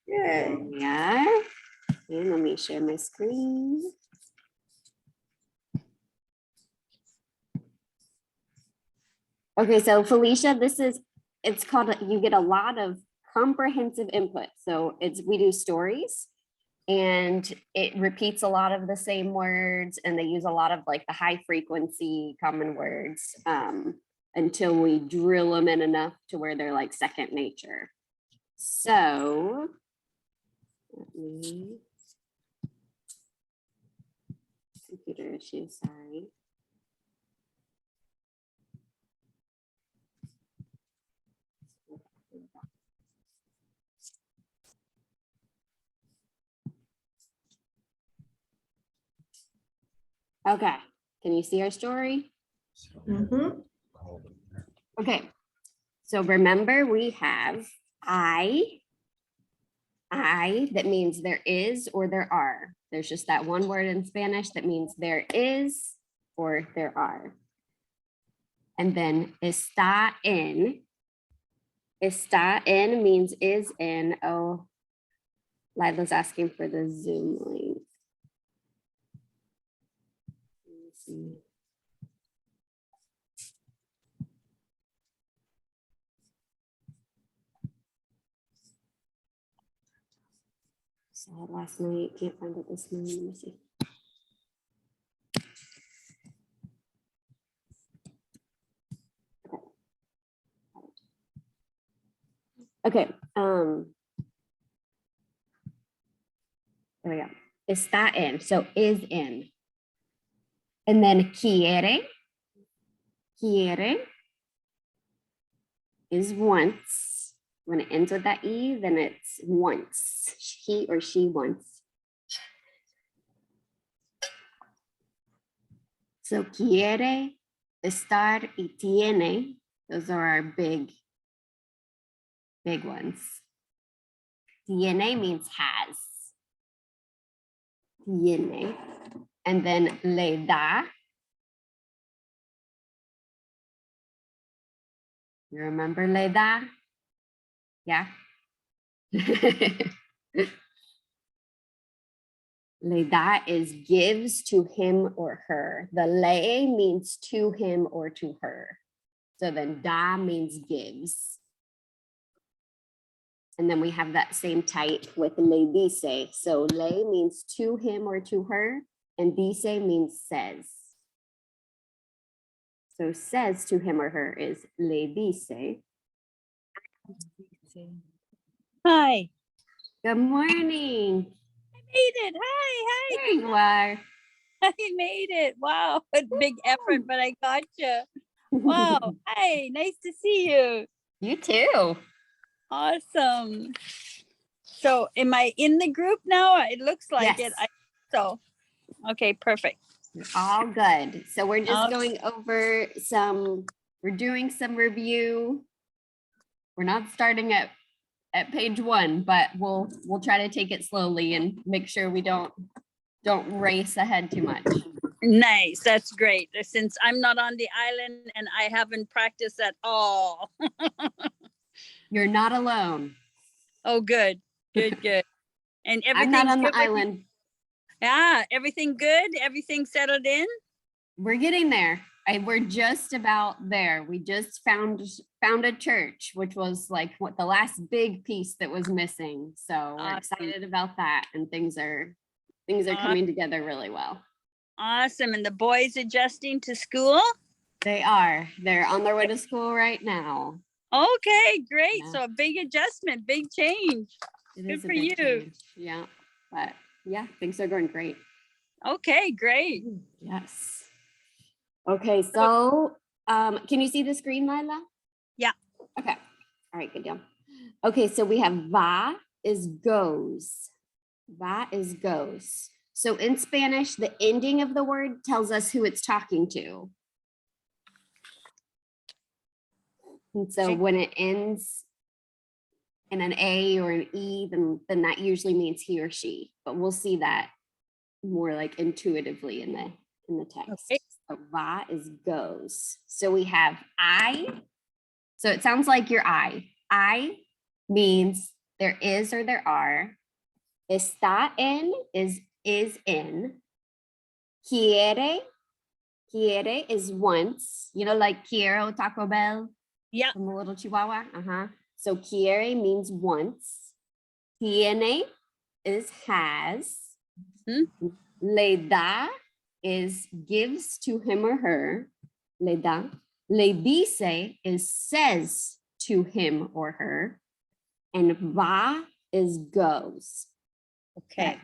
There we are. And let me share my screen. Okay, so Felicia, it's called, you get a lot of comprehensive input. So we do stories and it repeats a lot of the same words and they use a lot of like the high frequency common words until we drill them in enough to where they're like second nature. So let me, computer issue, sorry. Okay, can you see our story? Mhm. Okay, so remember we have I, that means there is or there are. There's just that one word in Spanish that means there is or there are. And then está en. Está en means is in. Oh, Lila's asking for the Zoom link. Let me see. Saw it last night, can't find it this morning. Let me see. Okay, there we go. Está en, so is in. And then quiere is once. When it ends with that E, then it's once. He or she wants. So quiere, estar, y tiene, those are our big ones. Tiene means has. Tiene. And then le da. You remember le da? Yeah. Le da is gives to him or her. The le means to him or to her. So then da means gives. And then we have that same type with le dice. So le means to him or to her, and dice means says. So says to him or her is le dice. Hi. Good morning. I made it. Hi. There you are. I made it. Wow. A big effort, but I got you. Wow. Hi. Nice to see you. You too. Awesome. So am I in the group now? It looks like Yes. it. So, okay, perfect. All good. So we're just Okay. going over we're doing some review. We're not starting at page 1, but we'll try to take it slowly and make sure we don't race ahead too much. Nice. That's great. Since I'm not on the island and I haven't practiced at all. You're not alone. Oh, good. Good. And I'm not everything's on good the with you? island. Yeah, everything good? Everything settled in? We're getting there. We're just about there. We just found a church, which was like what the last big piece that was missing. So we're Awesome. excited about that, and things are coming together really well. Awesome. And the boys adjusting to school? They are. They're on their way to school right now. Okay, great. Yeah. So a big adjustment, big change. It Good is a for big you. change. Yeah, but yeah, things are going great. Okay, great. Yes. Okay, so can you see the screen, Lila? Yeah. Okay. All right, good deal. Okay, so we have va is goes. Va is goes. So in Spanish, the ending of the word tells us who it's talking to. And so Okay. when it ends in an A or an E, then that usually means he or she. But we'll see that more like intuitively in the text. Okay. So va is goes. So we have I. So it sounds like your I. I means there is or there are. Está en is in. Quiere is once. You know, like quiero Taco Bell Yeah. from a little Chihuahua. So quiere means once. Tiene is has. Mhm. Le da is gives to him or her. Le da. Le dice is says to him or her. And va is goes. Okay.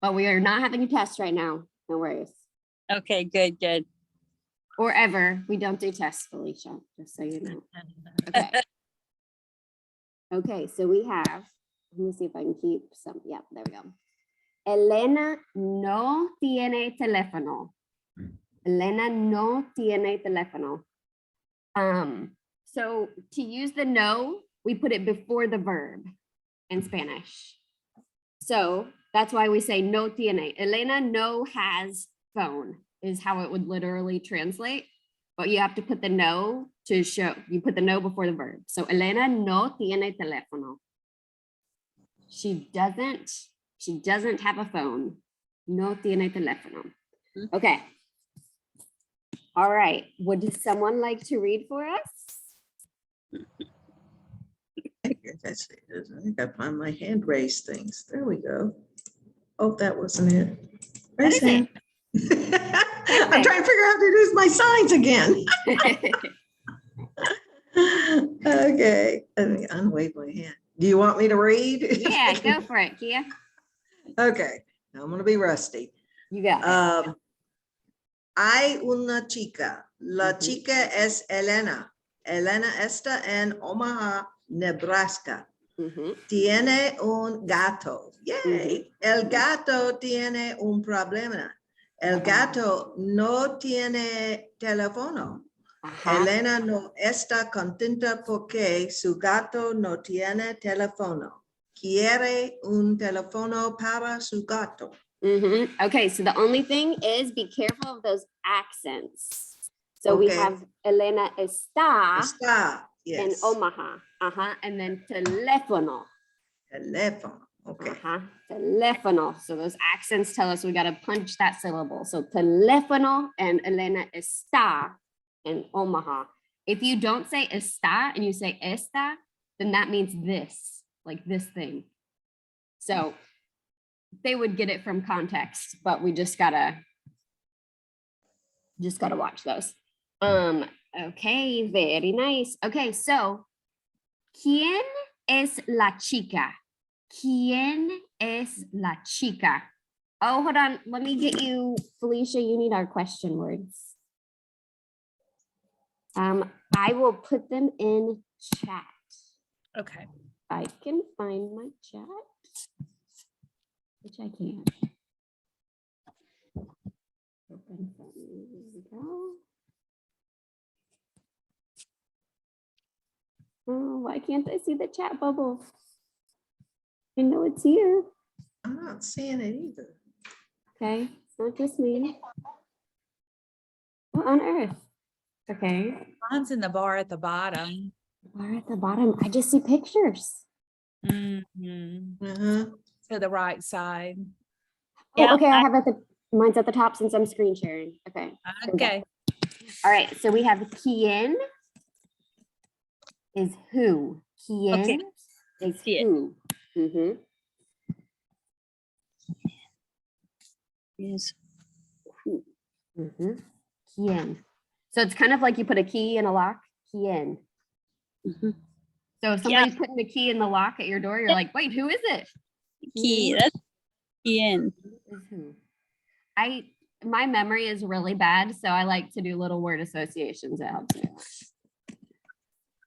But we are not having a test right now. No worries. Okay, good. Or ever. We don't do tests, Felicia, just so you know. Okay. Okay, so we have, let me see if I can keep some. Yeah, there we go. Elena no tiene teléfono. Elena no tiene teléfono. So to use the no, we put it before the verb in Spanish. So that's why we say no tiene. Elena no has phone is how it would literally translate. But you have to put the no to show, you put the no before the verb. So Elena no tiene teléfono. She doesn't have a phone. No tiene teléfono. Okay. All right. Would someone like to read for us? I think I find my hand raised things. There we go. Oh, that wasn't it. Raise is it. hand. I'm trying to figure out how to use my signs again. Okay, let me unwave my hand. Do you want me to read? Yeah, go for it, Kia. Okay, now I'm gonna be rusty. You got it. Hay una chica. La Mhm. chica es Elena. Elena está en Omaha, Nebraska. Mhm. Tiene un gato. Yay. El gato tiene un problema. El gato no tiene teléfono. Ajá. Elena no está contenta porque su gato no tiene teléfono. Quiere un teléfono para su gato. Okay, so the only thing is be careful of those accents. So we Okay. have Elena está Está. in Yes. Omaha. And then teléfono. Teléfono. Okay. Teléfono. So those accents tell us we got to punch that syllable. So teléfono and Elena está in Omaha. If you don't say está and you say esta, then that means this, like this thing. So they would get it from context, but we just gotta watch those. Okay, very nice. Okay, so ¿quién es la chica? ¿Quién es la chica? Oh, hold on. Let me get you, Felicia. You need our question words. I will put them in chat. Okay. I can find my chat, which I can. Open from, here we go. Oh, why can't I see the chat bubble? I know it's here. I'm not seeing it either. Okay, it's not just me. What on earth? Okay, Mine's in the bar at the bottom. bar at the bottom. I just see pictures. Mhm. Uh-huh. To the right side. Oh, Yeah, okay, I have at the, mine's at the top since I'm screen sharing. Okay. Okay. All right, so we have Quien is who? Quien Okay, is see it. who? Mhm. Yes. Quien. So it's kind of like you put a key in a lock. Quien. Mhm. So if somebody's putting the key in the lock at your door, you're like, wait, who is it? Key. Quien That's Ian. is who? My memory is really bad, so I like to do little word associations. That helps me.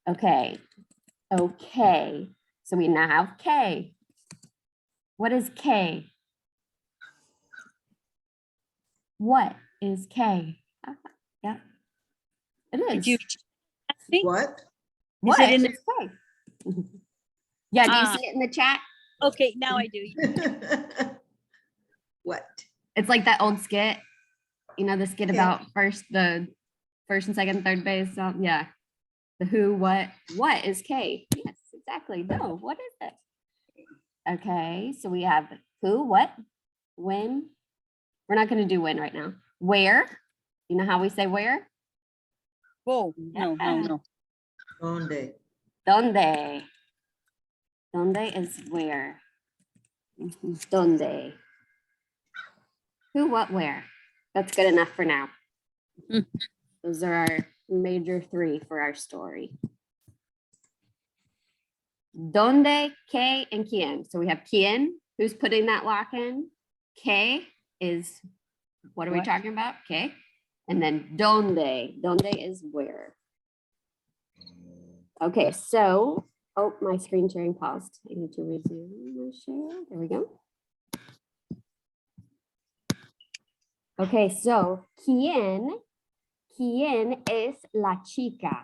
Okay. Okay. So we now have K. What is K? What is K? Yeah. It is. Did you think? What? What it in is K? Yeah, do you Ah. see it in the chat? Okay, now I do. What? It's like that old skit, you know, the skit Okay. about the first and second, third base. Yeah. The who, what is K? Yes, exactly. No, what is it? Okay, so we have who, what, when. We're not going to do when right now. Where? You know how we say where? Whoa, no, no. Donde. Donde. Donde is where. Donde. Who, what, where. That's good enough for now. Mm. Those are our major three for our story. Donde, que, and quién. So we have quién, who's putting that lock in. Que is, what are we What? talking about? Que. And then donde. Donde is where. Okay, so, oh, my screen sharing paused. I need to resume my share. There we go. Okay, so quién es la chica?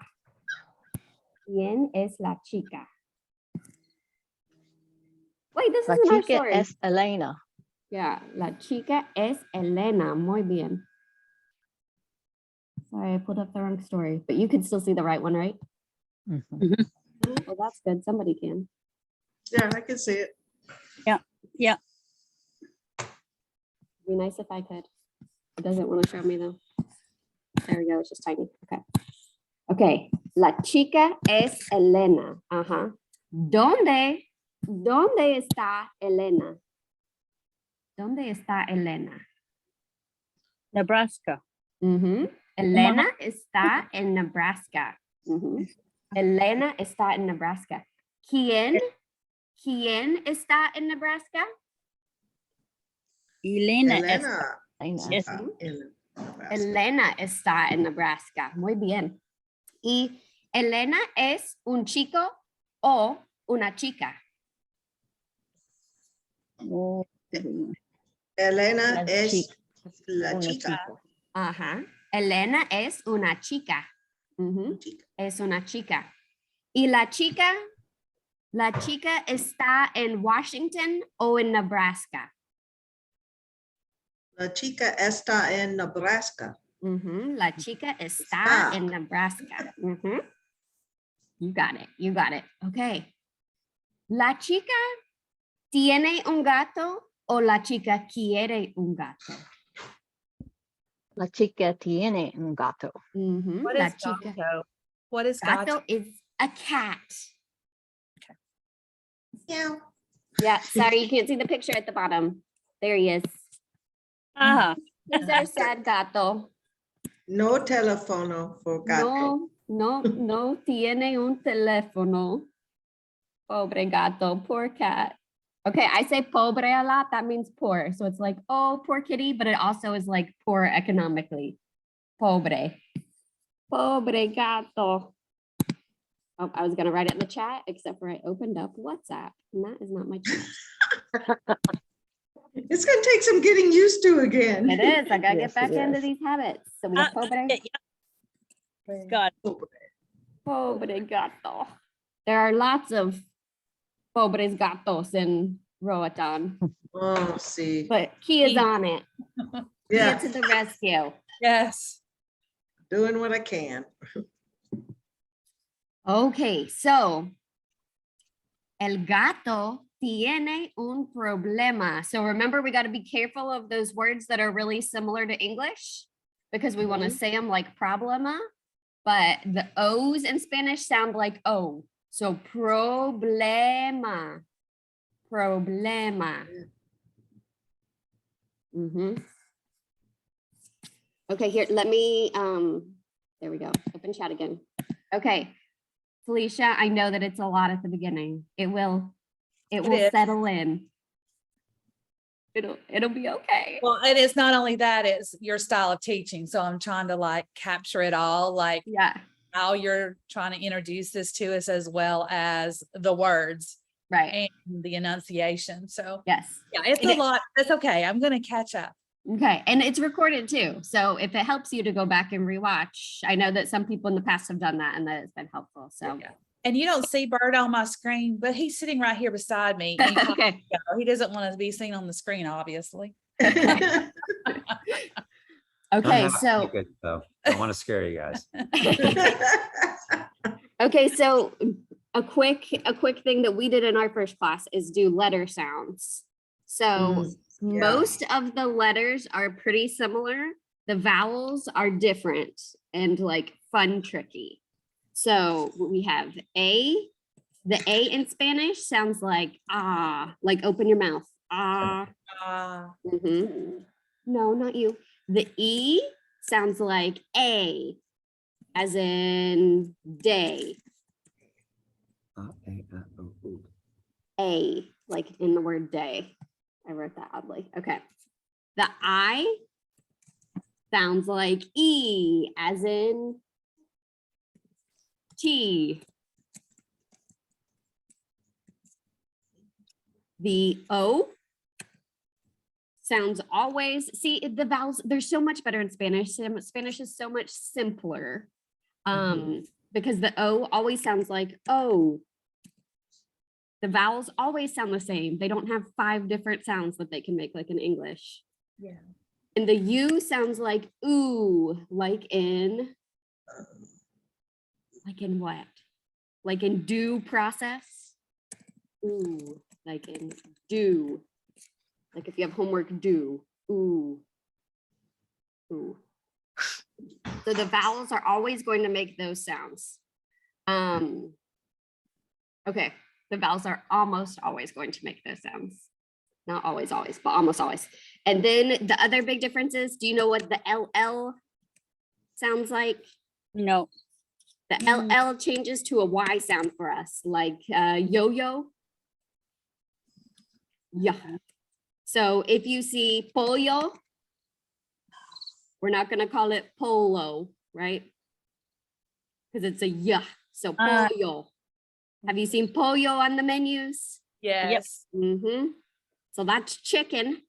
¿Quién es la chica? Wait, this La isn't our chica story. es Elena. Yeah, la chica es Elena. Muy bien. Sorry, I pulled up the wrong story, but you can still see the right one, right? Mhm. Well, that's good. Somebody can. Yeah, I can see it. Be nice if I could. It doesn't want to show me though. There we go. It's just tiny. Okay. Okay. La chica es Elena. Ajá. ¿Dónde está Elena? ¿Dónde está Elena? Nebraska. Ujú. Elena está en Nebraska. Ujú. Elena está en Nebraska. ¿Quién está en Nebraska? Elena. Elena. Elena. Yes. Elena está en Nebraska. Muy bien. ¿Y Elena es un chico o una chica? Oh, Elena La es chica. la Una chica. chica. Ajá. Elena es una chica. Ujú. Chica. Es una chica. ¿Y la chica está en Washington o en Nebraska? La chica está en Nebraska. Ujú. La chica está Está. en Nebraska. Ujú. You got it. You got it. Okay. ¿La chica tiene un gato o la chica quiere un gato? La chica tiene un gato. Ujú. What La is chica. gato? What is gato? Gato is a cat. Yeah. Yeah, sorry, you can't see the picture at the bottom. There he is. ah, He's our sad gato. No teléfono for gato. No tiene un teléfono. Pobre gato, poor cat. Okay, I say pobre a lot. That means poor. So it's like, oh, poor kitty, but it also is like poor economically. Pobre. Pobre gato. Oh, I was going to write it in the chat, except for I opened up WhatsApp, and that is not my chat. It's gonna take some getting used to again. It is. I got to Yes, get back it into is. these habits. So we have pobre. God. Pobre gato. There are lots of pobres gatos in Roatan, Oh, see. but Kia is on it. Kia Yeah, to the rescue. Yes. doing what I can. Okay, so el gato tiene un problema. So remember, we got to be careful of those words that are really similar to English because we want to say them like problema, but the O's in Spanish sound like O. So problema, problema. Mhm. Okay, here, let me, there we go, open chat again. Okay, Felicia, I know that it's a lot at the beginning. It will is. settle in. It'll be okay. Well, and it's not only that, it's your style of teaching. So I'm trying to like capture it all, like Yeah, how you're trying to introduce this to us as well as the words right, and the enunciation. So yes. yeah, it's And a it- lot. That's okay. I'm going to catch up. Okay, and it's recorded too. So if it helps you to go back and rewatch, I know that some people in the past have done that and that it's been helpful, so. Yeah. And you don't see Bert on my screen, but he's sitting right here beside me. And Okay. he doesn't want to be seen on the screen, obviously. Okay, so, Good, though. Don't want to scare you guys. okay, so a quick thing that we did in our first class is do letter sounds. So yeah. most of the letters are pretty similar. The vowels are different and like fun, tricky. So we have A. The A in Spanish sounds like ah, like open your mouth. Ah. Mhm. No, not you. The E sounds like A, as in day. A, like in the word day. I wrote that oddly. Okay. The I sounds like E, as in tea. The O sounds always, see the vowels, they're so much better in Spanish. Spanish is so much simpler because the O always sounds like O. The vowels always sound the same. They don't have 5 different sounds that they can make like in English. Yeah. And the U sounds like ooh, like in what? Like in due process? Ooh, like in due. Like if you have homework due, ooh, ooh. So the vowels are always going to make those sounds. Okay, the vowels are almost always going to make those sounds. Not always, but almost always. And then the other big difference is, do you know what the LL sounds like? No. The LL changes to a Y sound for us, like yo-yo. Yeah. So if you see pollo, we're not going to call it polo, right? Because it's a yeah. So pollo. Have you seen pollo on the menus? Yes. So that's chicken.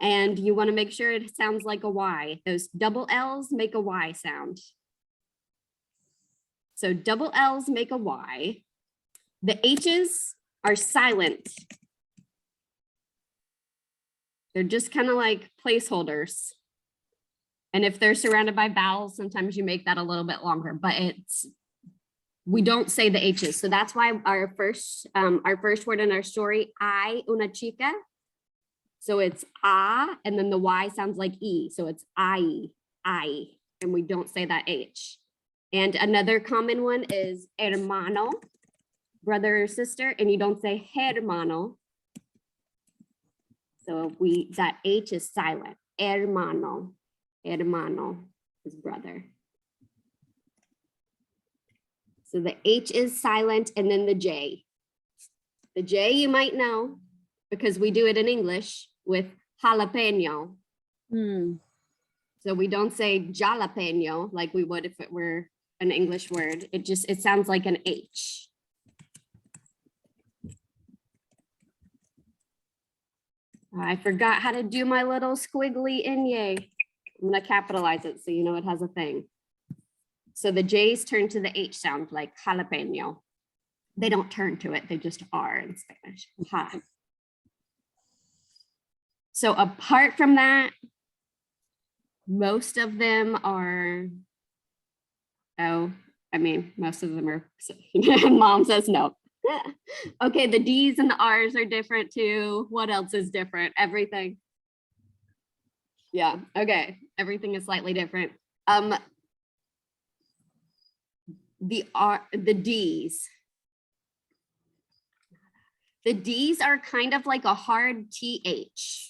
And you want to make sure it sounds like a Y. Those double L's make a Y sound. So double L's make a Y. The H's are silent. They're just kind of like placeholders. And if they're surrounded by vowels, sometimes you make that a little bit longer, but we don't say the H's. So that's why our first word in our story, I, una chica. So it's ah, and then the Y sounds like E. So it's I, and we don't say that H. And another common one is hermano, brother or sister, and you don't say hermano. So that H is silent. Hermano is brother. So the H is silent, and then the J. The J you might know because we do it in English with jalapeno. So we don't say jalapeno like we would if it were an English word. It sounds like an H. I forgot how to do my little squiggly inye. I'm gonna capitalize it so you know it has a thing. So the J's turn to the H sound like jalapeno. They don't turn to it, they just are in Spanish. Ha. So apart from that, most of them are, most of them are, mom says no. Okay, the D's and the R's are different too. What else is different? Everything. Yeah, okay, everything is slightly different. The D's. The D's are kind of like a hard TH.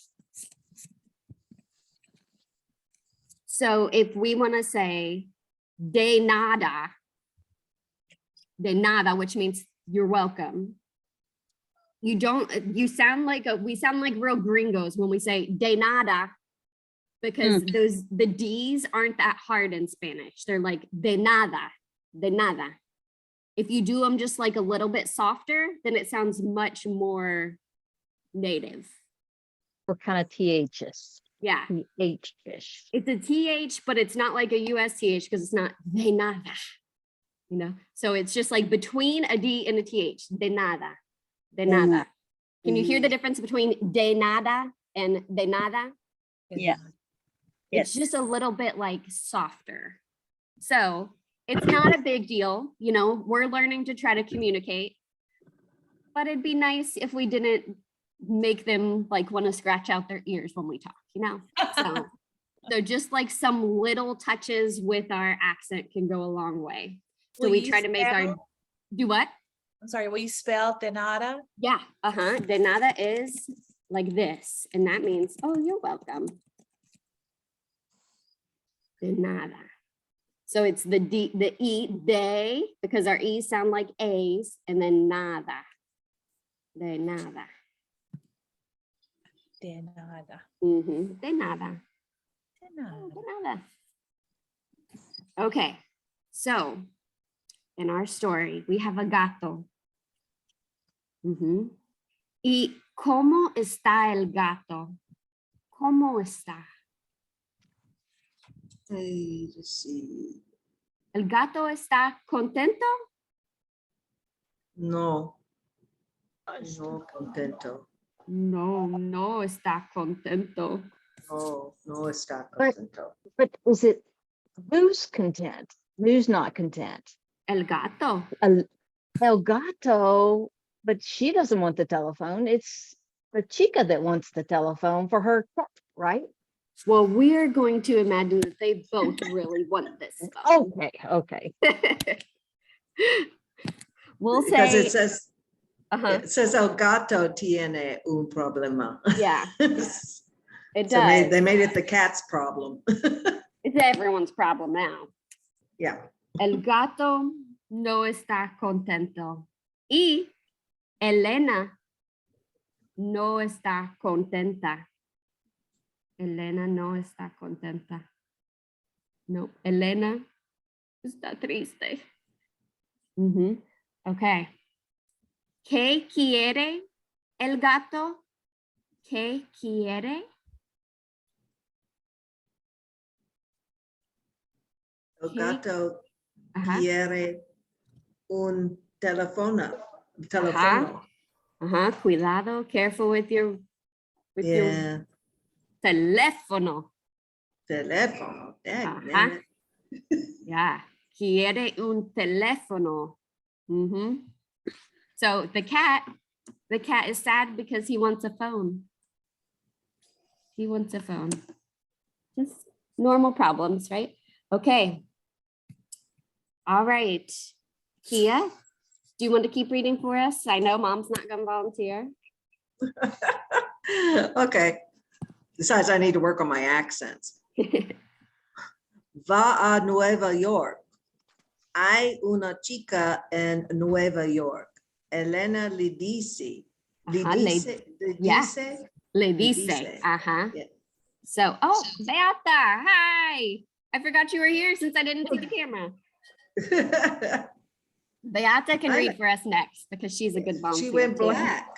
So if we want to say de nada, which means you're welcome. We sound like real gringos when we say de nada, because the D's aren't that hard in Spanish. They're like de nada. If you do them just like a little bit softer, then it sounds much more native. What kind of THs? Yeah. TH-ish. It's a TH, but it's not like a US TH because it's not de nada, So it's just like between a D and a TH, de nada. Can you hear the difference between de nada and de nada? Yeah. It's just a little bit like softer. So it's not a big deal, you know, we're learning to try to communicate. But it'd be nice if we didn't make them like want to scratch out their ears when we talk, you know? So just like some little touches with our accent can go a long way. So Will we you try to make our, spell- do what? I'm sorry, will you spell denada? Yeah, de nada is like this, and that means, oh, you're welcome. De nada. So it's the D, the E, de, because our E's sound like A's, and then nada. De nada. Denada. De nada. Denada. De nada. Okay, so in our story, we have a gato. ¿Y cómo está el gato? ¿Cómo está? Let's see. ¿El gato está contento? No. No contento. No, no está contento. No, no está But- contento. But is it who's content? Who's not content? El gato. El gato, but she doesn't want the telephone. It's the chica that wants the telephone for her pet, right? Well, we're going to imagine that they both really want this phone. Okay. We'll Because say, it says el gato tiene un problema. yeah, it So does. they made it the cat's problem. It's everyone's problem now. Yeah. El gato no está contento. Y Elena no está contenta. Elena no está contenta. No, Elena está triste. Okay. ¿Qué quiere el gato? ¿Qué quiere? El gato Ajá. quiere un teléfono. Ajá. Cuidado. Careful with your Yeah. teléfono. Teléfono. Ajá. Yeah. Quiere un teléfono. So the cat is sad because he wants a phone. He wants a phone. Just normal problems, right? Okay. All right. Kia, do you want to keep reading for us? I know mom's not going to volunteer. Okay. Besides, I need to work on my accents. Va a Nueva York. Hay una chica en Nueva York. Elena le dice. Ajá, yeah. Le dice. dice. Uh-huh. Yeah. So, oh, Beata, hi. I forgot you were here since I didn't see the camera. Beata can I read like- for us next because she's a good volunteer. She went too. black.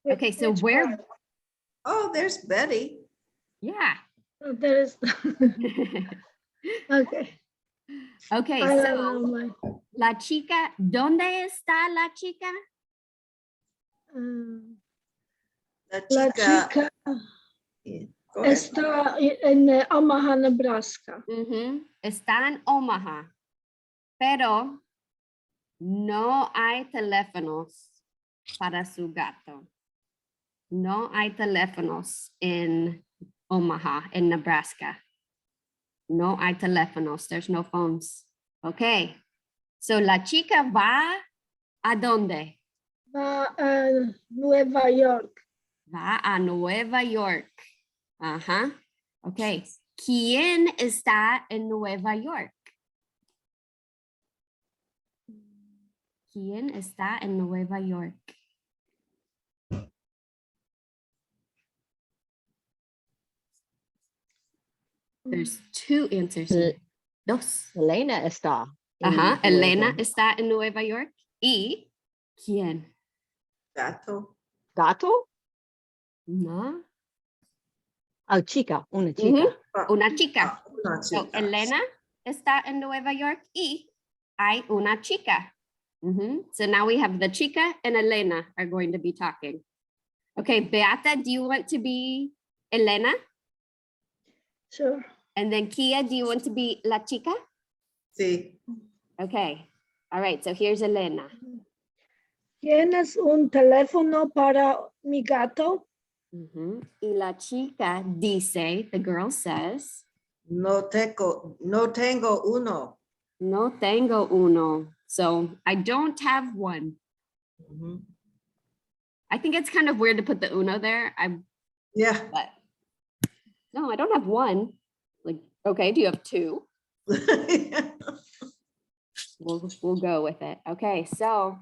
Okay, so where, Oh, there's Betty. yeah. Oh, there is, okay. Okay, I don't so know my, la chica, ¿dónde está la chica? La la chica. chica Yeah, go ahead. está en Omaha, Nebraska. Está en Omaha, pero no hay teléfonos para su gato. No hay teléfonos en Omaha, in Nebraska. No hay teléfonos. There's no phones. Okay. So la chica va a dónde? Va a Nueva York. Va a Nueva York. Ajá. Okay. ¿Quién está en Nueva York? ¿Quién está en Nueva York? There's two answers here. Dos. Elena está. en Ajá. Nueva Elena York. está en Nueva York. ¿Y quién? Gato. Gato? No. Oh, chica, una chica. Una chica. Una So, chica. Elena está en Nueva York y hay una chica. So now we have the chica and Elena are going to be talking. Okay, Beata, do you want to be Elena? Sure. And then Kia, do you want to be la chica? Sí. Okay. All right. So here's Elena. ¿Tienes un teléfono para mi gato? Mhm. Y la chica dice, the girl says, No tengo uno. no tengo uno. So I don't have one. Mhm. I think it's kind of weird to put the uno there. Yeah. But no, I don't have one. Like, okay, do you have two? We'll go with it. Okay, so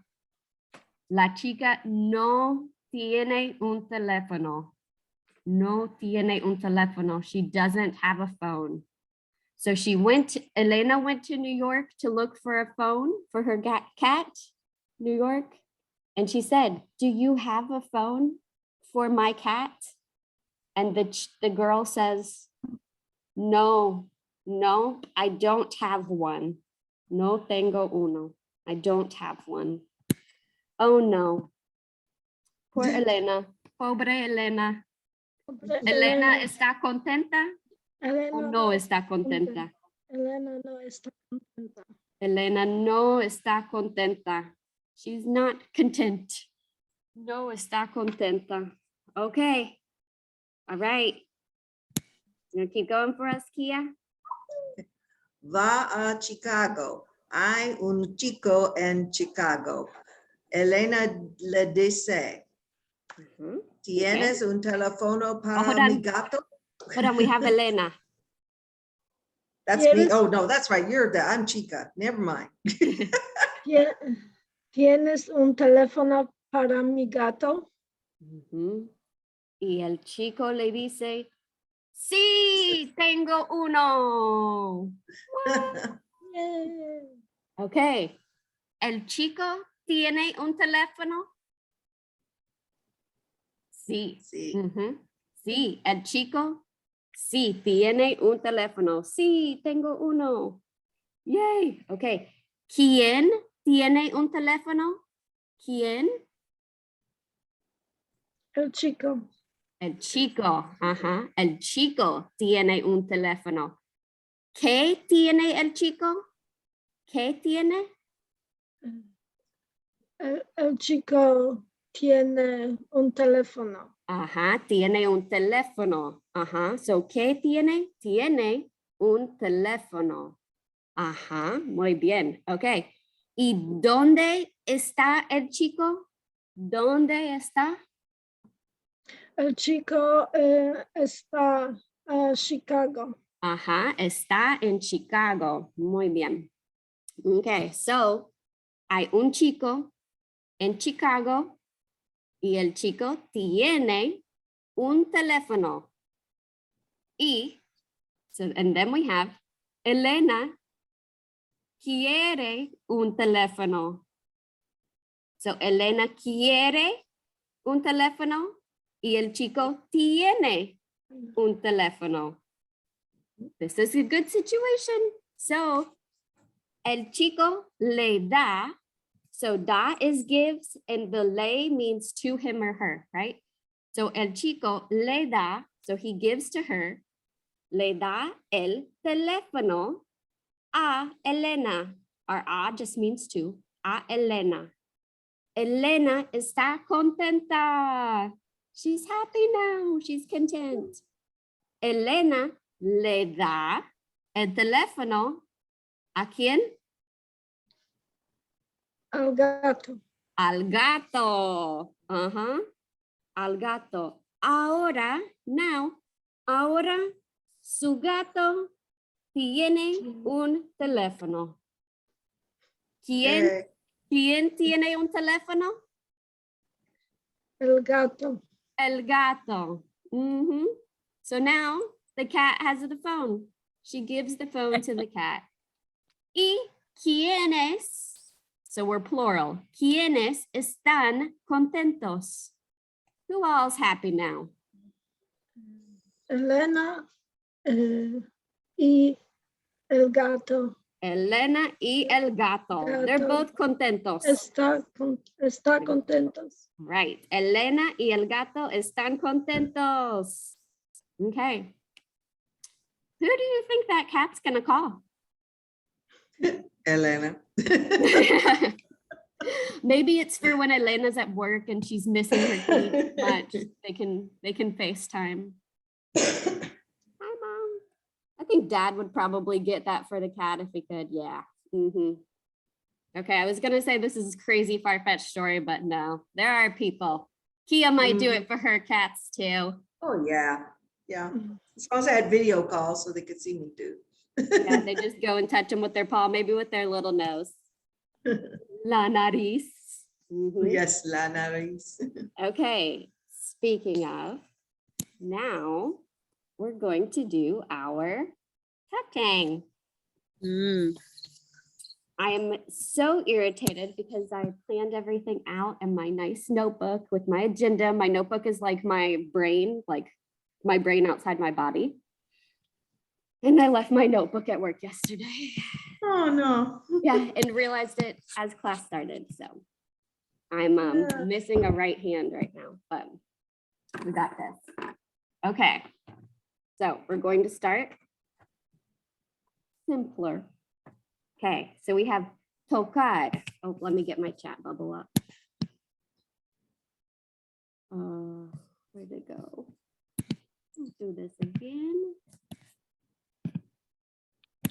la chica no tiene un teléfono. No tiene un teléfono. She doesn't have a phone. So Elena went to New York to look for a phone for her cat, New York. And she said, do you have a phone for my cat? And the girl says, no, I don't have one. No tengo uno. I don't have one. Oh no. Poor Elena. Pobre Elena. Elena está contenta o Elena no está contenta? Elena no está contenta. Elena no está contenta. She's not content. No está contenta. Okay. All right. You gonna keep going for us, Kia? Va a Chicago. Hay un chico en Chicago. Elena le dice, Mhm. ¿tienes un teléfono para hold mi on. gato? Hold on, we have Elena. That's me. Yes. Oh, no, that's right. I'm Chica. Never mind. ¿Tienes un teléfono para mi gato? Ujú. Y el chico le dice, sí, tengo uno. Yay. Ok. ¿El chico tiene un teléfono? Sí. Sí. Ujú. Sí, el chico sí tiene un teléfono. Sí, tengo uno. Yay. Ok. ¿Quién tiene un teléfono? ¿Quién? El chico. El chico. Ajá. El chico tiene un teléfono. ¿Qué tiene el chico? ¿Qué tiene? El chico tiene un teléfono. Ajá, tiene un teléfono. Ajá, so ¿qué tiene? Tiene un teléfono. Ajá, muy bien. Ok. ¿Y dónde está el chico? ¿Dónde está? El chico está en Chicago. Ajá, está en Chicago. Muy bien. Ok, so hay un chico en Chicago y el chico tiene un teléfono. Y, so, and then we have Elena quiere un teléfono. So Elena quiere un teléfono y el chico tiene un teléfono. This is a good situation. So el chico le da. So da is gives and the le means to him or her, right? So el chico le da, so he gives to her, le da el teléfono a Elena. Or a just means to, a Elena. Elena está contenta. She's happy now. She's content. Elena le da el teléfono a quién? Al gato. Al gato. Ajá. Al gato. Ahora su gato tiene un teléfono. ¿Quién tiene un teléfono? El gato. El gato. Mhm. So now the cat has the phone. She gives the phone to the cat. ¿Y quiénes? So we're plural. ¿Quiénes están contentos? Who all's happy now? Elena y el gato. Elena y el gato. They're Gato. both contentos. Está contentos. Right. Elena y el gato están contentos. Okay. Who do you think that cat's gonna call? Elena. Maybe it's for when Elena's at work and she's missing her kitty too much. They can FaceTime. Hi, Mom. I think Dad would probably get that for the cat if he could. Yeah. Okay, I was gonna say this is a crazy far-fetched story, but no, there are people. Kia might do it for her cats too. Oh, yeah, yeah. As long as I had video calls so they could see me too. Yeah, they just go and touch them with their paw, maybe with their little nose. La nariz. Mhm. Yes, la nariz. Okay, speaking of, now we're going to do our tap tang. I am so irritated because I planned everything out in my nice notebook with my agenda. My notebook is like my brain outside my body. And I left my notebook at work yesterday. Oh, no. Yeah, and realized it as class started. So I'm missing a right hand right now, but we got this. Okay, so we're going to start simpler. Okay, so we have tocar. Oh, let me get my chat bubble up. Where'd it go? Let's do this again.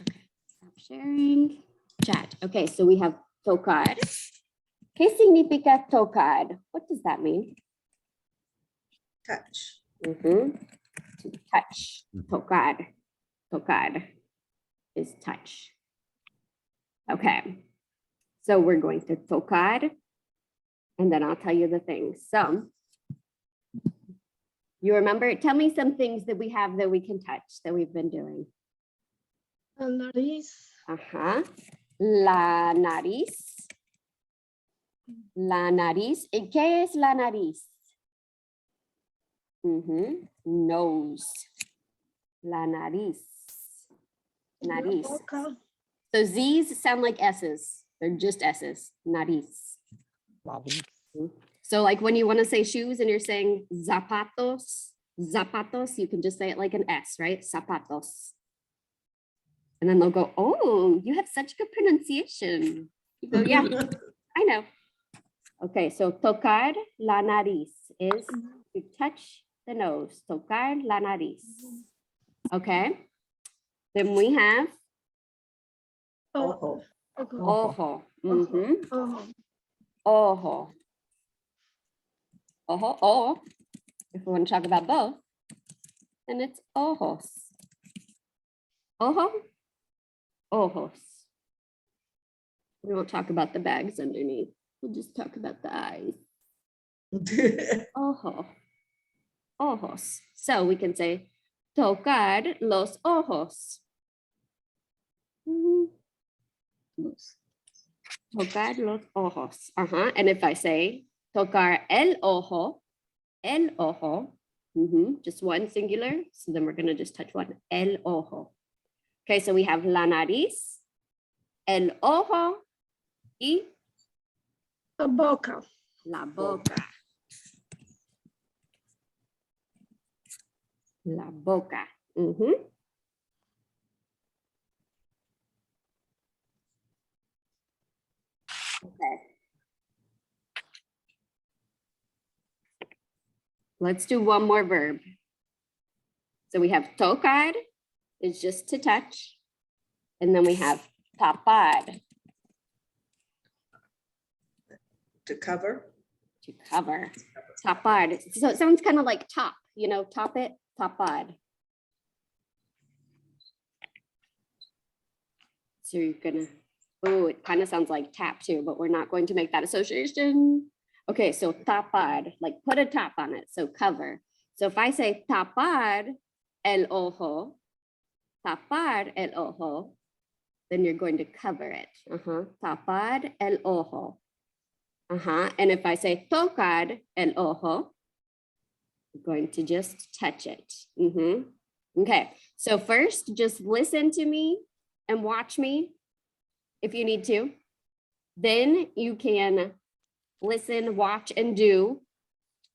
Okay, stop sharing. Chat. Okay, so we have tocar. ¿Qué significa tocar? What does that mean? Touch. To touch. Tocar. Tocar is touch. Okay, so we're going to tocar, and then I'll tell you the things. So you remember, tell me some things that we have that we can touch that we've been doing. La nariz. La nariz. La nariz. ¿Y qué es la nariz? Nose. La nariz. La Nariz. boca. So Z's sound like S's. They're just S's. Nariz. So like when you want to say shoes and you're saying zapatos, zapatos, you can just say it like an S, right? Zapatos. And then they'll go, oh, you have such good pronunciation. You go, yeah, I know. Okay, so tocar la nariz is to touch the nose. Tocar la nariz. Okay. Then we have Ojo. ojo. Ojo. Ojo. Ojo, or if we want to talk about both, then it's ojos. Ojo, ojos. We won't talk about the bags underneath. We'll just talk about the eyes. Ojo, ojos. So we can say tocar los ojos. Tocar los ojos. And if I say tocar el ojo, just one singular. So then we're going to just touch one, el ojo. Okay, so we have la nariz, el ojo, y La boca. la boca. La boca. Okay. Let's do one more verb. So we have tocar, is just to touch. And then we have tapar, To cover. to cover. Tapar, so it sounds kind of like top, you know, top it, tapar. So you're gonna, oh, it kind of sounds like tap too, but we're not going to make that association. Okay, so tapar, like put a top on it, so cover. So if I say tapar el ojo, then you're going to cover it. Tapar el ojo. And if I say tocar el ojo, I'm going to just touch it. Okay, so first just listen to me and watch me if you need to. Then you can listen, watch, and do.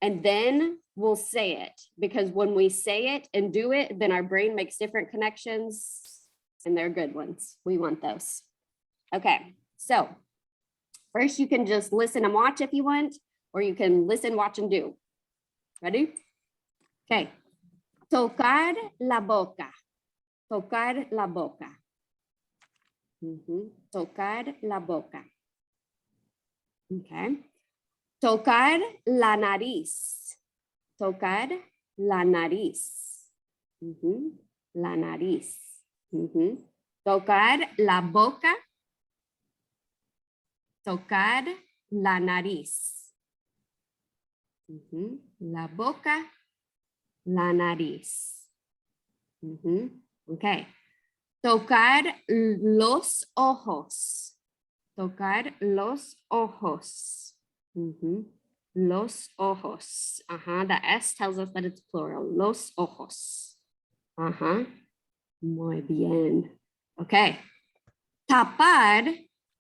And then we'll say it, because when we say it and do it, then our brain makes different connections, and they're good ones. We want those. Okay, so first you can just listen and watch if you want, or you can listen, watch, and do. Ready? Okay. Tocar la boca. Tocar la boca. Tocar la boca. Okay. Tocar la nariz. Tocar la nariz. La nariz. Tocar la boca. Tocar la nariz. La boca, la nariz. Okay. Tocar los ojos. Tocar los ojos. Los ojos. The S tells us that it's plural. Los ojos. Muy bien. Okay. Tapar,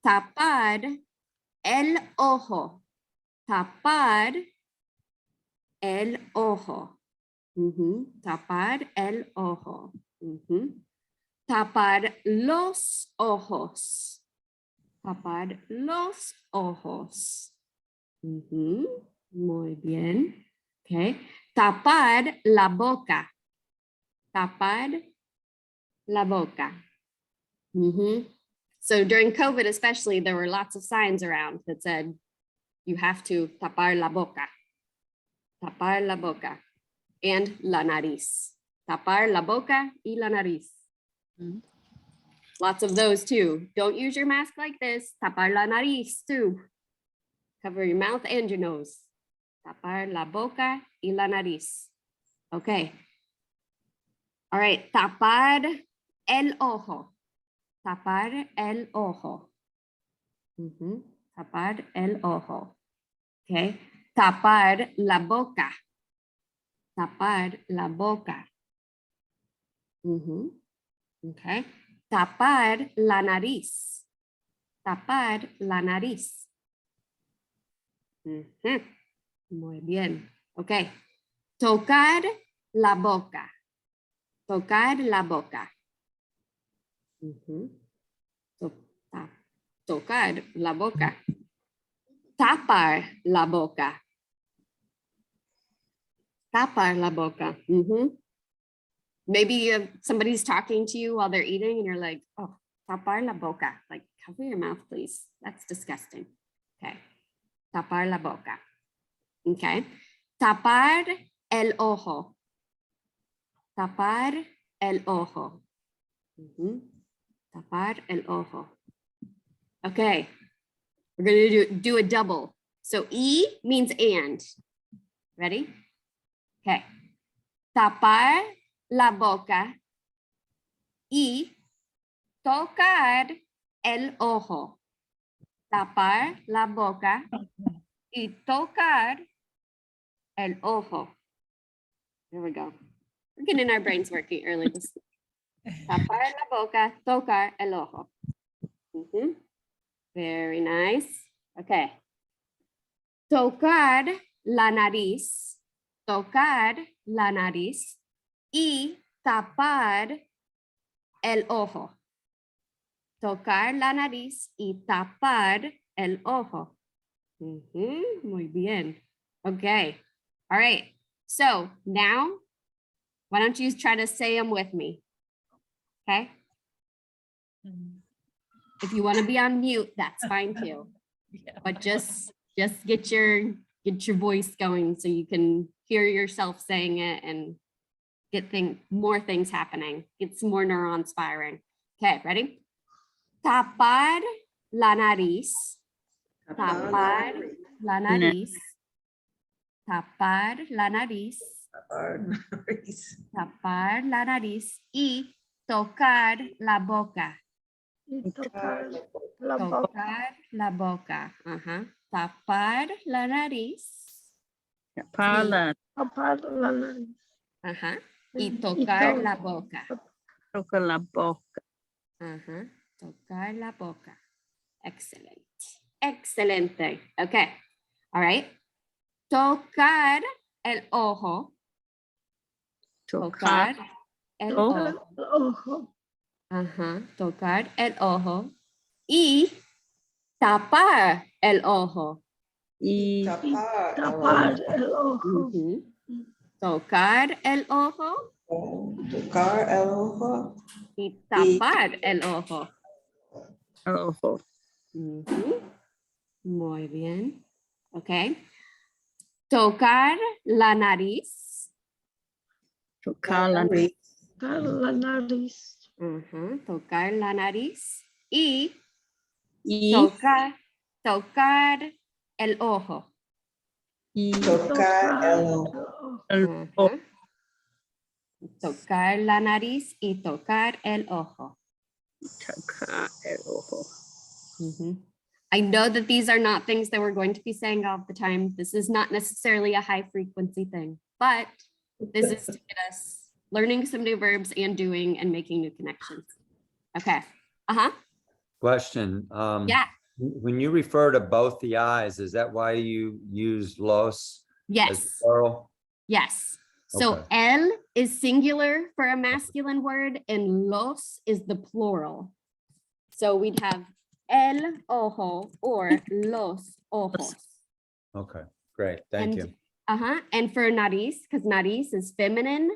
tapar el ojo. Tapar el ojo. Tapar el ojo. Tapar los ojos. Tapar los ojos. Muy bien. Okay. Tapar la boca. Tapar la boca. So during COVID, especially, there were lots of signs around that said, you have to tapar la boca. Tapar la boca. And la nariz. Tapar la boca y la nariz. Lots of those too. Don't use your mask like this. Tapar la nariz too. Cover your mouth and your nose. Tapar la boca y la nariz. Okay. All right. Tapar el ojo. Tapar el ojo. Tapar el ojo. Okay. Tapar la boca. Tapar la boca. Okay. Tapar la nariz. Tapar la nariz. Muy bien. Okay. Tocar la boca. Tocar la boca. Tocar la boca. Tapar la boca. Tapar la boca. Maybe somebody's talking to you while they're eating and you're like, oh, tapar la boca. Like, cover your mouth, please. That's disgusting. Okay. Tapar la boca. Okay. Tapar el ojo. Tapar el ojo. Tapar el ojo. Okay. We're going to do a double. So E means and. Ready? Okay. Tapar la boca y tocar el ojo. Tapar la boca y tocar el ojo. There we go. We're getting our brains working early. Tapar la boca, tocar el ojo. Very nice. Okay. Tocar la nariz. Tocar la nariz y tapar el ojo. Tocar la nariz y tapar el ojo. Muy bien. Okay. All right. So now, why don't you try to say them with me? Okay. If you want to be on mute, that's fine too. Yeah. But just get your voice going so you can hear yourself saying it and get more things happening. Get some more neurons firing. Okay, ready? Tapar la nariz. Tapar la nariz. Tapar la nariz. Tapar la nariz y tocar la boca. Y tocar la boca. Tocar la boca. Tapar la nariz. Tapar la nariz. Y tocar la boca. Tocar la boca. Tocar la boca. Excellent. Excelente. Okay. All right. Tocar el ojo. Tocar. Tocar el Tocar ojo. el ojo. Ajá, tocar el ojo. Y tapar el ojo. Y Tapar el ojo. Ujú. Tocar el ojo Tocar el ojo. y tapar el ojo. ojo. Ujú. Muy bien. Ok. Tocar la nariz. Tocar la nariz. Tocar la nariz. Ujú, tocar la nariz y Y, tocar el ojo. y Tocar el ojo. ojo. el ojo. Ajá. Tocar la nariz y tocar el ojo. Tocar el ojo. Mhm. I know that these are not things that we're going to be saying all the time. This is not necessarily a high frequency thing, but this is to get us learning some new verbs and doing and making new connections. Okay. Uh-huh. Question. Yeah. When you refer to both the eyes, is that why you use los as Yes. plural? Yes. So Okay. el is singular for a masculine word and los is the plural. So we'd have el ojo or los ojos. Okay, great. Thank you. Uh-huh. And for nariz, because nariz is feminine,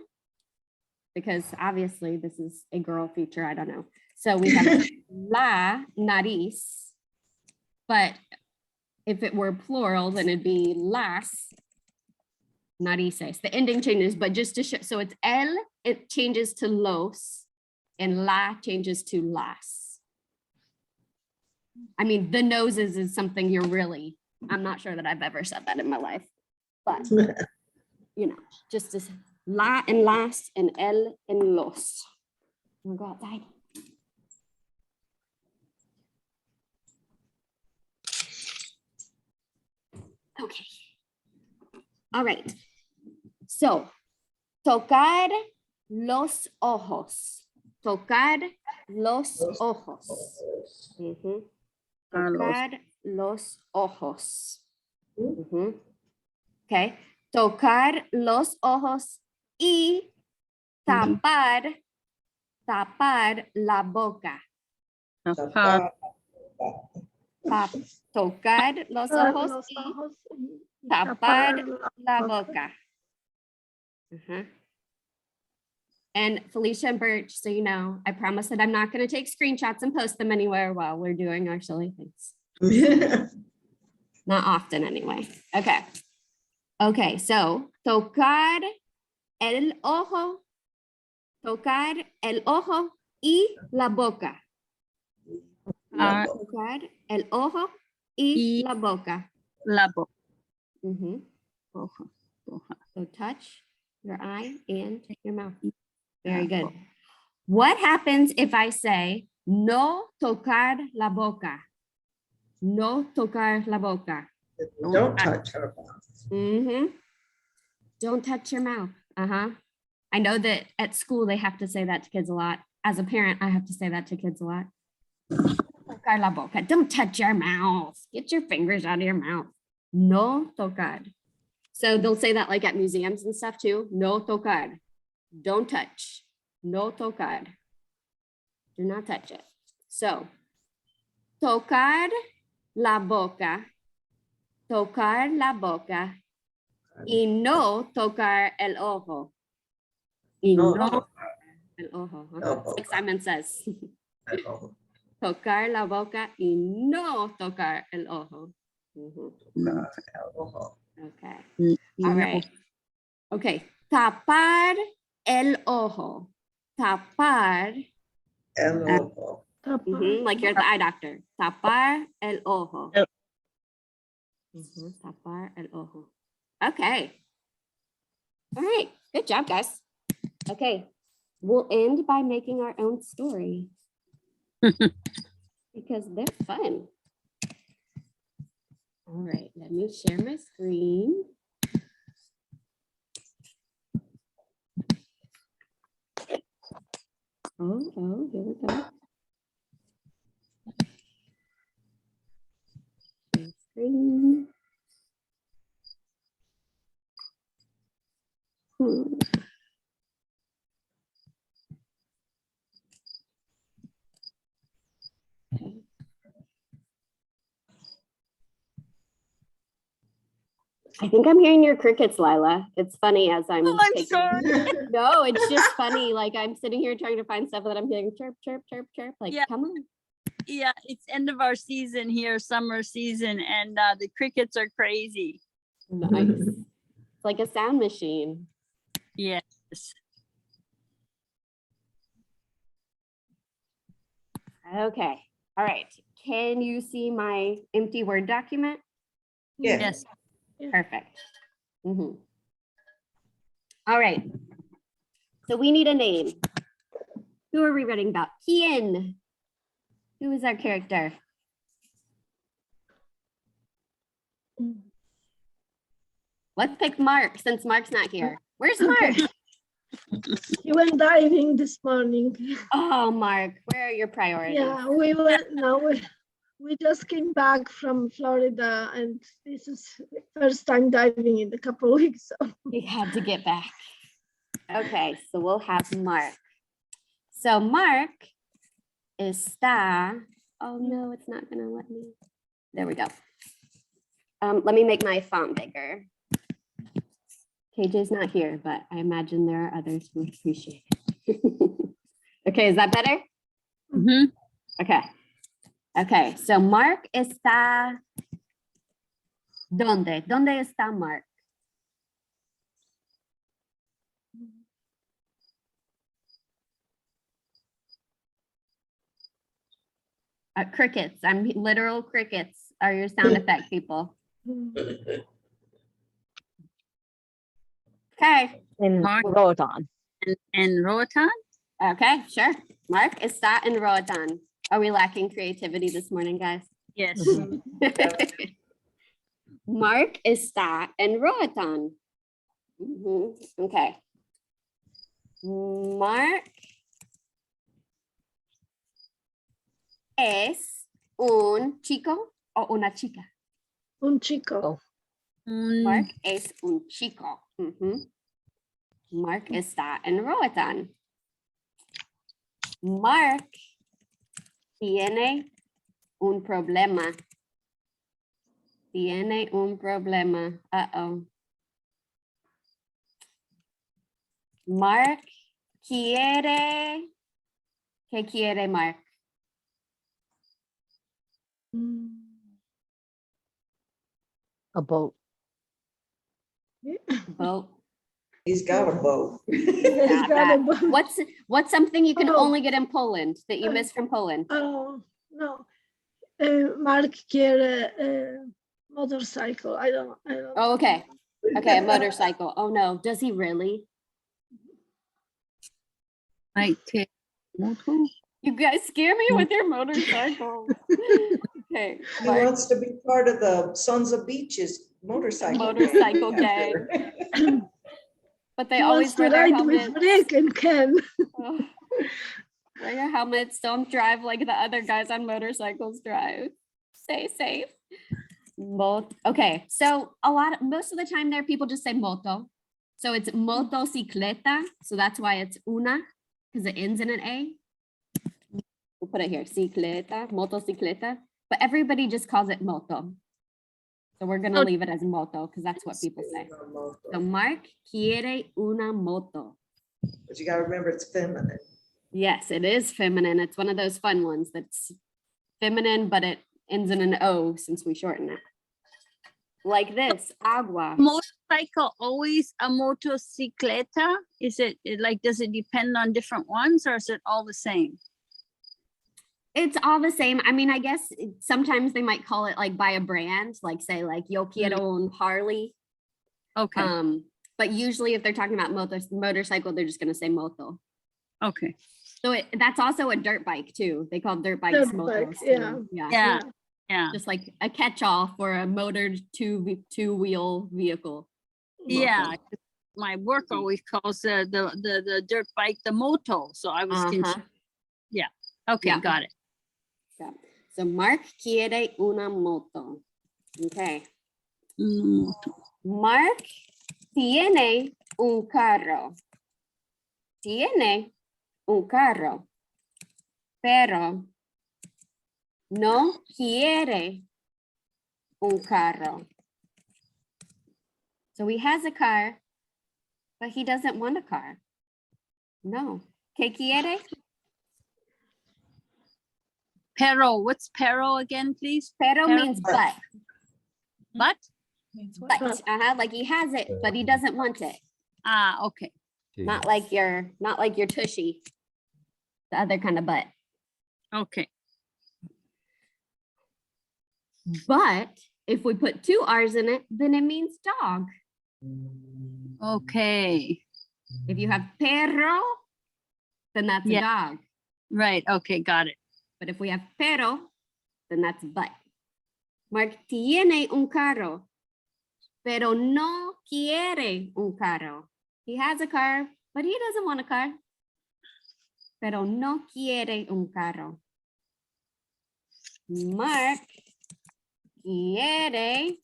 because obviously this is a girl feature, I don't know. So we have la nariz, but if it were plural, then it'd be las narices. The ending changes, but just to show, so it's el, it changes to los, and la changes to las. I mean, the noses is something you're really, I'm not sure that I've ever said that in my life, but you know, just as la and las and el and los. I'm gonna go outside. Okay. All right. So, tocar los ojos. Tocar los ojos. Ujú. Tocar los ojos. Ujú. Okay. Tocar los ojos y tapar la boca. Tapar. Tocar los Tocar ojos los y ojos y tapar la boca. boca. Uh-huh. And Felicia and Birch, so you know, I promise that I'm not going to take screenshots and post them anywhere while we're doing our silly things. Not often anyway. Okay. Okay, so tocar el ojo y la boca. Ah, Tocar el ojo y Y- la boca. la boca. Mhm. Ojo. Ojo. So touch your eye and your mouth. La Very good. boca. What happens if I say no tocar la boca? No tocar la boca. Don't touch her mouth. Mm-hmm. Don't touch your mouth. Uh-huh. I know that at school they have to say that to kids a lot. As a parent, I have to say that to kids a lot. Tocar la boca. Don't touch your mouth. Get your fingers out of your mouth. No tocar. So they'll say that like at museums and stuff too. No tocar. Don't touch. No tocar. Do not touch it. So, tocar la boca. Tocar la boca. Y no tocar el ojo. Y No, no el ojo. No It's like boca. Simon says. el ojo. Tocar la boca y no tocar el ojo. Mhm. No. El ojo. Okay. Y All no. right. Okay. Tapar el ojo. Tapar. El ojo. Mhm, like you're the eye doctor. Tapar el ojo. El- Mhm, tapar el ojo. Okay. All right. Good job, guys. Okay. We'll end by making our own story because they're fun. All right. Let me share my screen. Oh, here we go. Share screen. I think I'm hearing your crickets, Lila. It's funny as I'm. Oh, I'm taking- sorry. No, it's just funny. Like I'm sitting here trying to find stuff that I'm hearing chirp, chirp, chirp, chirp. Like, Yeah. come on. Yeah, it's end of our season here, summer season, and the crickets are crazy. Nice. It's like a sound machine. Yes. Okay. All right. Can you see my empty Word document? Yeah. Yes. Perfect. Mhm. All right. So we need a name. Who are we writing about? Kian. Who is our character? Let's pick Mark since Mark's not here. Where's Mark? He went diving this morning. Oh, Mark, where are your priorities? Yeah, we went, no, we just came back from Florida and this is first time diving in a couple of weeks. So We had to get back. Okay, so we'll have Mark. So Mark está, oh no, it's not gonna let me. There we go. Let me make my font bigger. KJ's not here, but I imagine there are others who would appreciate it. Okay, is that better? Mhm. Okay. Okay, so Mark está, ¿dónde? ¿Dónde está Mark? Crickets. I'm literal crickets are your sound effect people. Okay. In Mark. Roatan. And Roatan? Okay, sure. Mark está en Roatan. Are we lacking creativity this morning, guys? Yes. Mark está en Roatan. Mhm, okay. Mark es un chico o una chica. un chico. Mark es un chico. Ujú. Mark está en Roatan. Mark tiene un problema. Tiene un problema. Uh-oh. Mark quiere. ¿Qué quiere Mark? A boat. Boat. He's got a boat. He's Got got that. a boat. What's something you can Oh. only get in Poland that you miss from Poland? Oh, no. Mark quiere motorcycle. I don't. Oh, okay. Okay, a motorcycle. Oh no, does he really? Like, You guys scare me with your motorcycle. Okay, He Mark, wants to be part of the Sons of Beaches motorcycle. Motorcycle gang. but they He always wants to wear their ride with helmets. Rick and Ken. Oh. Wear your helmets. Don't drive like the other guys on motorcycles drive. Stay safe. Okay, so most of the time there, people just say moto. So it's motocicleta. So that's why it's una, because it ends in an A. We'll put it here, cicleta, motocicleta. But everybody just calls it moto. So we're gonna Oh. leave it as moto because that's what people say. So Mark quiere una moto. But you gotta remember it's feminine. Yes, it is feminine. It's one of those fun ones that's feminine, but it ends in an O since we shorten it. Like this, agua. motorcycle always a motocicleta? Is it like, does it depend on different ones or is it all the same? It's all the same. I mean, I guess sometimes they might call it like by a brand, like say like Yo quiero un Harley. Okay, But usually if they're talking about motorcycle, they're just gonna say moto. okay. So that's also a dirt bike too. They call dirt bikes Dirt motos. bikes, too. yeah. Yeah, yeah. Just like a catch-all for a motored two-wheel vehicle. Yeah, Moto. my work always calls the dirt bike the moto, so I was confused. Uh-huh. Okay, Yeah. got it. So Mark quiere una moto. Okay. Moto. Mark tiene un carro. Tiene un carro. Pero no quiere un carro. So he has a car, but he doesn't want a car. No. ¿Qué quiere? Pero, what's pero again, please? Pero Pero- means but. But, Means what? But, like he has it, but he doesn't want it. okay, Gee, Not like your tushy. The other kind of butt. okay. But if we put two R's in it, then it means dog. Okay, If you have perro, then that's Yeah. a dog. right, okay, got it. But if we have pero, then that's butt. Mark tiene un carro, pero no quiere un carro. He has a car, but he doesn't want a car. Pero no quiere un carro. Mark quiere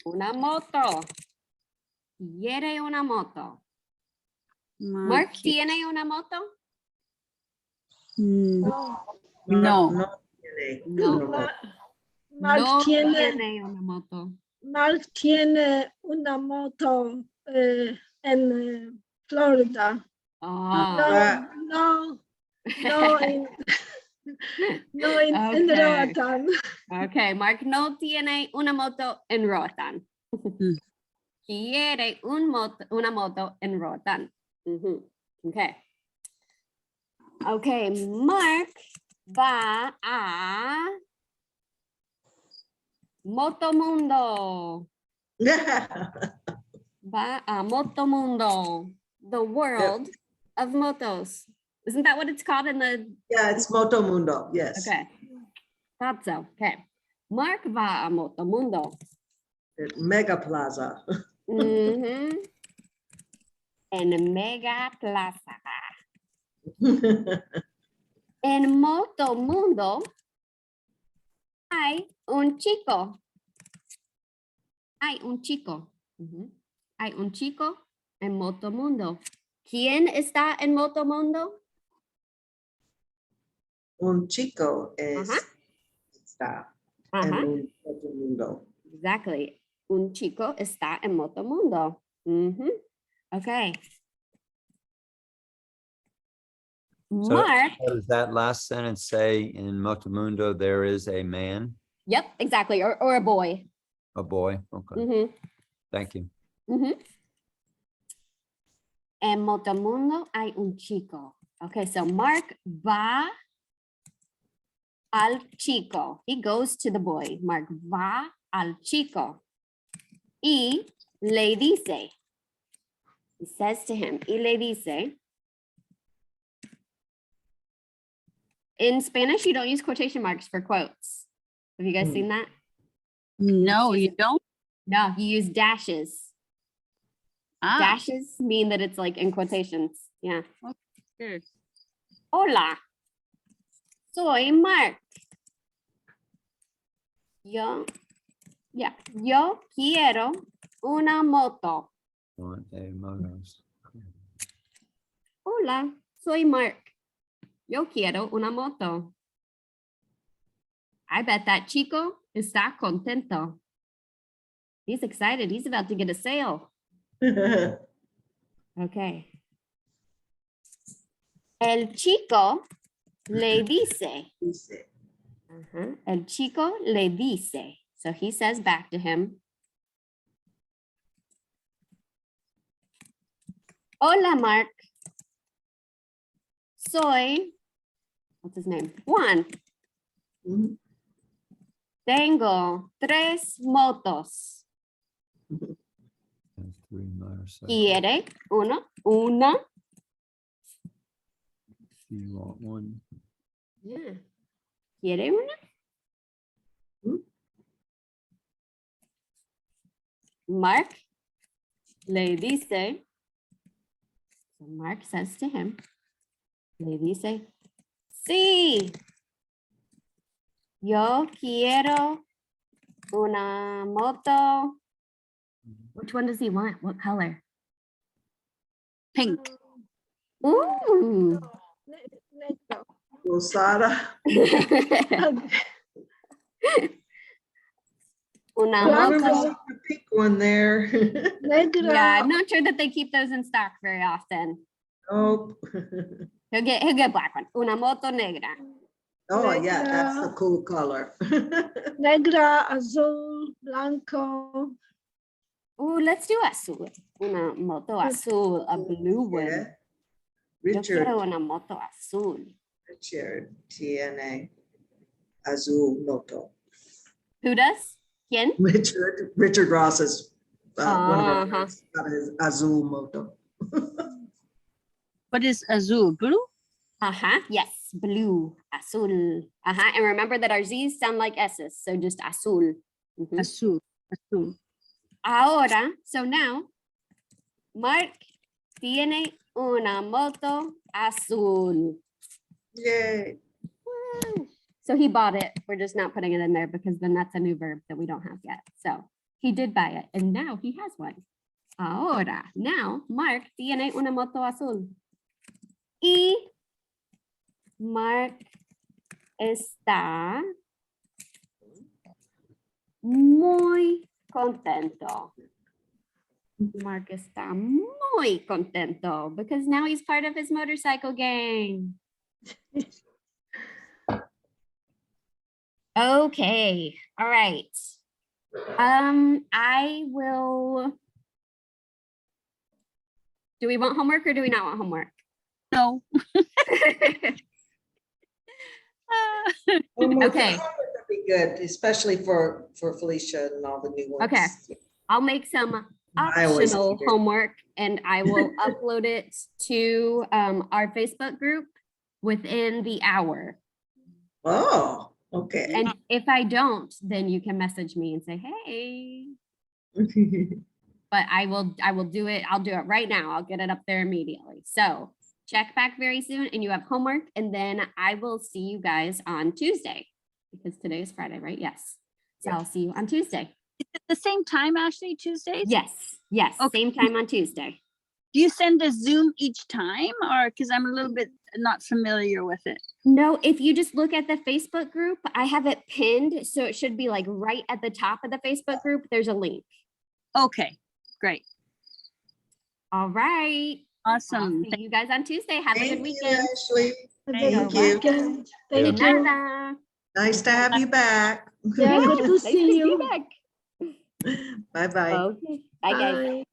una moto. Quiere una moto. Mark Okay. tiene una moto? Mm, No. No. tiene No. una moto. Mark No tiene, tiene una moto. Mark tiene una moto en Florida. Oh. Ah. No, no in Okay. Roatan. Okay, Mark no tiene una moto en Roatan. Mm. Quiere una moto en Roatan. Ujú. Okay. Okay, Mark va a Motomundo. Va a Motomundo, the world of motos. Isn't that what it's called in the Yeah, it's Motomundo, yes. Okay. Thought so. Okay. Mark va a Motomundo. At Mega Plaza. Mhm. En Mega Plaza. En Motomundo hay un chico. Hay un chico. Ujú. Hay un chico en Motomundo. ¿Quién está en Motomundo? Un chico Ajá. está Ajá. en un Motomundo. Exactly. Un chico está en Motomundo. Mhm. Okay. Mark. What does that last sentence say? In Motomundo, there is a man, Yep, exactly. Or a boy. a boy. Okay, Mhm. thank you. Mhm. En Motomundo hay un chico. Okay, so Mark va al chico. He goes to the boy. Mark va al chico. Y le dice. He says to him, y le dice. In Spanish, you don't use quotation marks for quotes. Have you guys seen that? No, you don't? No, you use dashes. Ah, Dashes mean that it's like in quotations. Yeah. good. Hola, soy Mark. Yo quiero una moto. Want a motos. Hola, soy Mark. Yo quiero una moto. I bet that chico está contento. He's excited. He's about to get a sale. Okay. El chico le dice. Dice, El chico le dice. So he says back to him. Hola, Mark. Soy, what's his name? Juan. "Mhm." Tengo 3 motos. Have 3 motorcycles. ¿Quiere una? You want one? Yeah. ¿Quiere una? Mm. Mark le dice. So Mark says to him, le dice, sí. Yo quiero una moto. Which one does he want? What color? Pink. Ooh. Negro. Rosada. Una Blanco. moto. Pink one there. Negra. Yeah, I'm not sure that they keep those in stock very often. Oh. He'll get black one. Una moto negra. Oh, yeah, that's the Negra. cool color. Negra, azul, blanco. Oh, let's do azul. Una moto azul, a blue Yeah. one. Yo Richard, quiero una moto azul. Richard, tiene azul moto. Who does? ¿Quién? Richard Ross is one of our Uh-huh. friends, got his azul moto. What is azul? Blue? Uh-huh. Yes, blue, azul. Uh-huh. And remember that our Z's sound like S's, so just azul. Mhm. Azul. Azul. Ahora, so now, Mark tiene una moto azul. Yay. Woo. So he bought it. We're just not putting it in there because then that's a new verb that we don't have yet. So he did buy it and now he has one. Ahora, now Mark tiene una moto azul. Y Mark está muy contento. Mark está muy contento because now he's part of his motorcycle gang. Okay, all right. I will. Do we want homework or do we not want homework? No. Okay. That'd be good, especially for Felicia and all the new ones. Okay. I'll make some I always optional hate it. homework and I will upload it to our Facebook group within the hour. Oh, okay. And if I don't, then you can message me and say, hey, but I will do it. I'll do it right now. I'll get it up there immediately. So check back very soon and you have homework and then I will see you guys on Tuesday because today is Friday, right? Yes. So I'll see you on Tuesday. At the same time, Ashley, Tuesdays? Yes, yes, Okay. same time on Tuesday. Do you send a Zoom each time or because I'm a little bit not familiar with it? No, if you just look at the Facebook group, I have it pinned. So it should be like right at the top of the Facebook group. There's a link. Okay, great. All right. I'll Awesome. see you guys on Tuesday. Have a good Thank you, weekend. Ashley. Have a Thank good you. weekend. De Thank you. nada. Nice to have you back. Yeah, good to Nice see be you. back. Bye-bye. Okay. Bye, guys. Bye.